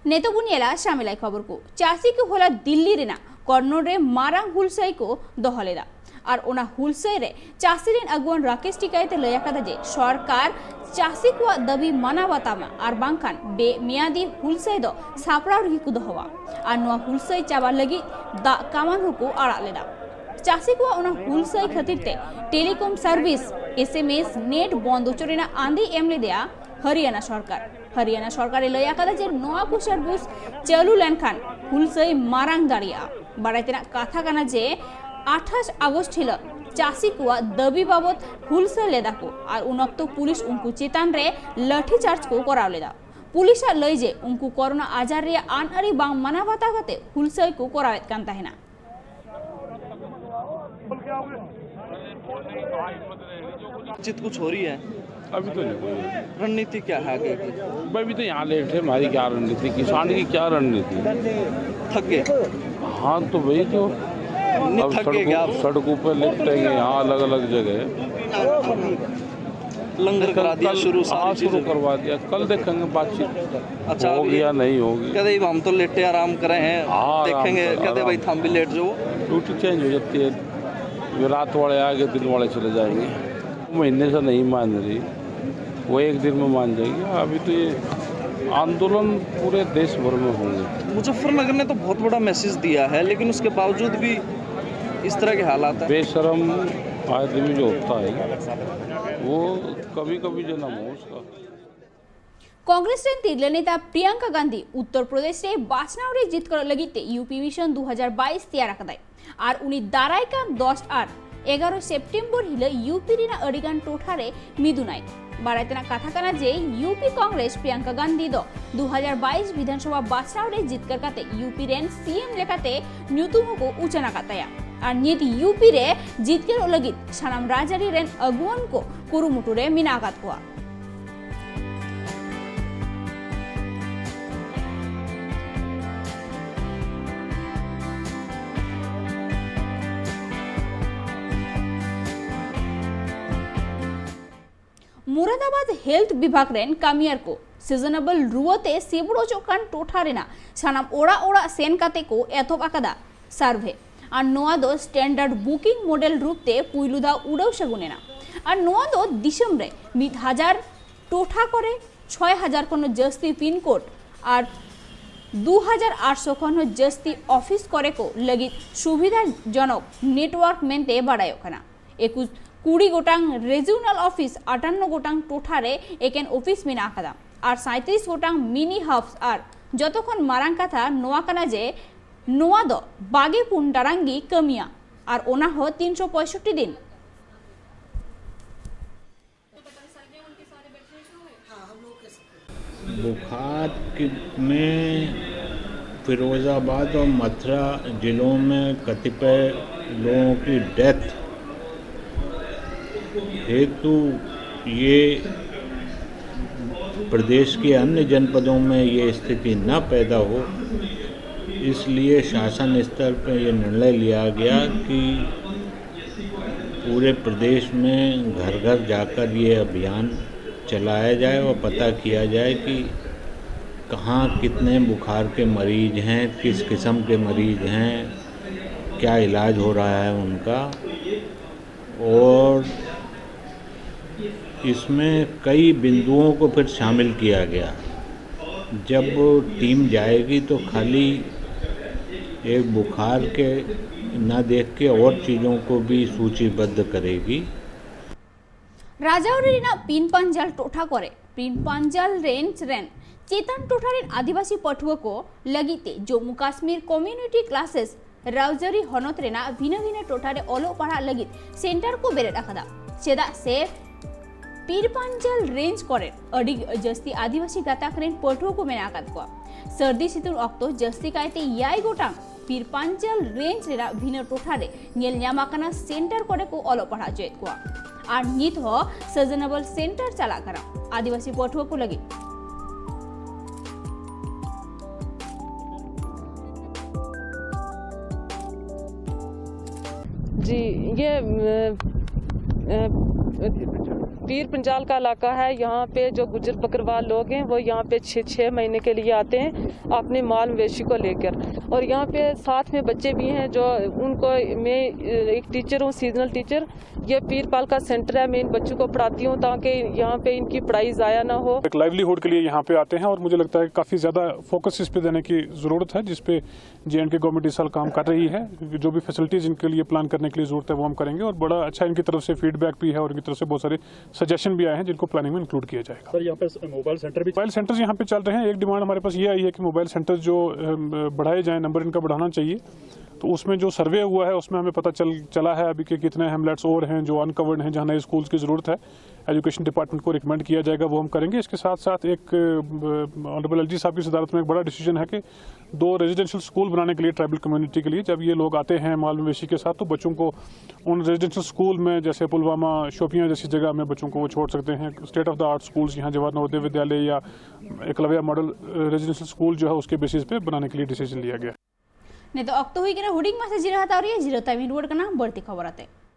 नेतोबुनियला शामिल खबर को चासी को होला दिल्ली रेना कर्नूल रे मारांग हुलसाई को दोहलेदा और ओना हुलसाई रे चासी रेन अगुवन राकेश टिकायते लया कदा जे सरकार चासी को दबी मानावतामा और बांखान बे मियादी हुलसाई दो सापड़ाव रही को दोहवा और नोआ हुलसाई चाबा लगी दा कामान हुको आड़ा लेदा चासी को ओना हुलसाई खातिरते टेलीकॉम सर्विस एसएमएस नेट बंद उचरेना आंधी एमले दिया हरियाणा सरकार लया कदा जे नोआ को सर्विस चालू लेनखान हुलसाई मारांग दाड़िया बारायतेना कथा काना जे 28 आगस्ट हिल चासी को दबी बाबत हुलसाई लेदा को और उनक्तो पुलिस उनको चेतान रे लाठी चार्ज को कराव लेदा पुलिस लय जे उनको कोरोना आजार रे आनआरी बांग मानाबाता गते हुलसाई को करावेत कान ताहेना बातचीत कुछ हो रही है अभी तो नहीं। रणनीति क्या है आगे की? अभी तो यहाँ लेट है, हमारी क्या रणनीति, किसान की क्या रणनीति? थक गए? हाँ तो वही तो नहीं अब थक गए क्या आप? सड़कों पर लिपटेंगे यहाँ अलग अलग जगह। लंगर करा दिया शुरू हाँ सारी शुरू करवा दिया, कल देखेंगे बातचीत अच्छा होगी या नहीं होगी। कहते हम तो लेटे आराम करे हैं हाँ, देखेंगे आराम से, कहते भाई थम भी लेट जाओ ड्यूटी चेंज हो जाती है, ये रात वाले आगे दिन वाले चले जाएंगे। महीने से नहीं मान रही, वो एक दिन में मान जाएगी। अभी तो ये आंदोलन पूरे देश भर में होंगे। मुजफ्फरनगर ने तो बहुत बड़ा मैसेज दिया है लेकिन उसके बावजूद भी इस तरह के हालात है। बेशरम आदमी जो होता है वो कभी कभी जन्म हो उसका। कांग्रेस रे तिरले नेता प्रियंका गांधी उत्तर प्रदेश रे बाचनाव रे जीत कर लगिते यूपी मिशन 2022 तैयार कदाय और उनी दाराय काम 10 और 11 सेप्टेम्बर हिल यूपी रेना अडिगान टोठारे मिदुनाई बारायतना कथा काना जे यूपी कांग्रेस प्रियंका गांधी दो 2022 विधानसभा बाचनाव रे जीत कर काते यूपी रेन सीएम लेकाते न्यूतुमो को उचना काताया और नीति यूपी रे जीत के लगित सानाम राजारी रेन अगुवन को कुरुमुटु रे मिनागात हुआ। मुरादाबाद हेल्थ विभाग रेन कामियार को सीजनेबल रुवते सेबुड़ो चोकान टोठा रेना सानाम ओड़ा ओड़ा सेन काते को एथोब आकादा सर्वे और नोआ दो स्टैंडर्ड बुकिंग मॉडल रूपते पुइलुदा उड़ाव सगुनेना और नोआ दो दिसम रे 1000 टोठा करे 6000 कोनो जस्ती पिन कोड और 2800 कोनो जस्ती ऑफिस करे को लगी सुविधाजनक नेटवर्क मेनते बाड़ायो खाना 20 गोटांग रिजियोनल ऑफिस 58 गोटांग टोठारे एकेन ऑफिस में आकादा और 37 गोटांग मिनी हब्स और जतक्षण मारांग कथा नोआ काना जे नोआ दो बागे पुंडारांगी कमिया और ओना हो 365 दिन। बुखार में फिरोजाबाद और मथुरा जिलों में कतिपय लोगों की डेथ हेतु ये प्रदेश के अन्य जनपदों में ये स्थिति न पैदा हो, इसलिए शासन स्तर पर यह निर्णय लिया गया कि पूरे प्रदेश में घर घर जाकर ये अभियान चलाया जाए और पता किया जाए कि कहाँ कितने बुखार के मरीज हैं, किस किस्म के मरीज हैं, क्या इलाज हो रहा है उनका। और इसमें कई बिंदुओं को फिर शामिल किया गया। जब टीम जाएगी तो खाली एक बुखार के न देख के और चीज़ों को भी सूचीबद्ध करेगी। राजाउरीना पिनपांजाल टोठा करे पिनपांजाल रेंज रेन चेतन टोठारेन आदिवासी पठुआ को लगीते जम्मू काश्मीर कम्युनिटी क्लासेस राउजारी हनत रेना भिन्न भिन्न टोठारे ओलो पढ़ा लगित सेंटर को बेरे रखदा चेदा से पीरपांजाल रेंज करे अडी जस्ती आदिवासी गाताक रेन पठुआ को मेनाकात को सर्दी सितुर अक्तो जस्ती कायते याय गोटांग पीरपांजाल रेंज रेना भिन्न टोठारे नेल न्यामाकाना सेंटर करे को ओलो पढ़ा जेत को और नित हो सजनेबल सेंटर चला करा आदिवासी पठुआ को लगी। जी ये पीर पंजाल का इलाका है। यहाँ पे जो गुजर बकरवाल लोग हैं वो यहाँ पे 6 महीने के लिए आते हैं अपने माल मवेशी को लेकर, और यहाँ पे साथ में बच्चे भी हैं जो उनको, मैं एक टीचर हूँ, सीजनल टीचर। ये पीरपाल का सेंटर है, मैं इन बच्चों को पढ़ाती हूँ ताकि यहाँ पे इनकी पढ़ाई ज़ाया ना हो। एक लाइवलीहुड के लिए यहाँ पे आते हैं और मुझे लगता है काफ़ी ज़्यादा फोकस इस पे देने की ज़रूरत है, जिस पे JNK गवर्नमेंट इस साल काम कर रही है। जो भी फैसिलिटीज़ इनके लिए प्लान करने के लिए ज़रूरत है वो हम करेंगे, और बड़ा अच्छा इनकी तरफ से फीडबैक भी है और इनकी तरफ से बहुत सारे सजेशन भी आए हैं जिनको प्लानिंग में इंक्लूड किया जाएगा। सर यहाँ पे मोबाइल सेंटर्स यहाँ पे चल रहे हैं। एक डिमांड हमारे पास ये आई है कि मोबाइल सेंटर जो बढ़ाए जाएँ, नंबर इनका बढ़ाना चाहिए। तो उसमें जो सर्वे हुआ है उसमें हमें पता चला है अभी कि कितने हेमलेट्स और हैं जो अनकवर्ड हैं, जहाँ नए स्कूल्स की ज़रूरत है। एजुकेशन डिपार्टमेंट को रिकमेंड किया जाएगा, वो हम करेंगे। इसके साथ साथ एक ऑनरेबल LG साहब की सदारत में एक बड़ा डिसीजन है कि 2 रेजिडेंशियल स्कूल बनाने के लिए ट्राइबल कम्युनिटी के लिए, जब ये लोग आते हैं माल मवेशी के साथ, तो बच्चों को उन रेजिडेंशियल स्कूल में, जैसे पुलवामा, शोपियाँ जैसी जगह में बच्चों को वो छोड़ सकते हैं। State of the art schools यहाँ जवाहर नवोदय विद्यालय या एकलव्य मॉडल रेजिडेंशियल स्कूल जो है उसके बेसिस पे बनाने के लिए डिसीजन लिया गया। नहीं तो अक्तो हुई कि ना हुडिंग में से जिरा हता और ये जिरता में रोड का नाम बढ़ती खबर आते।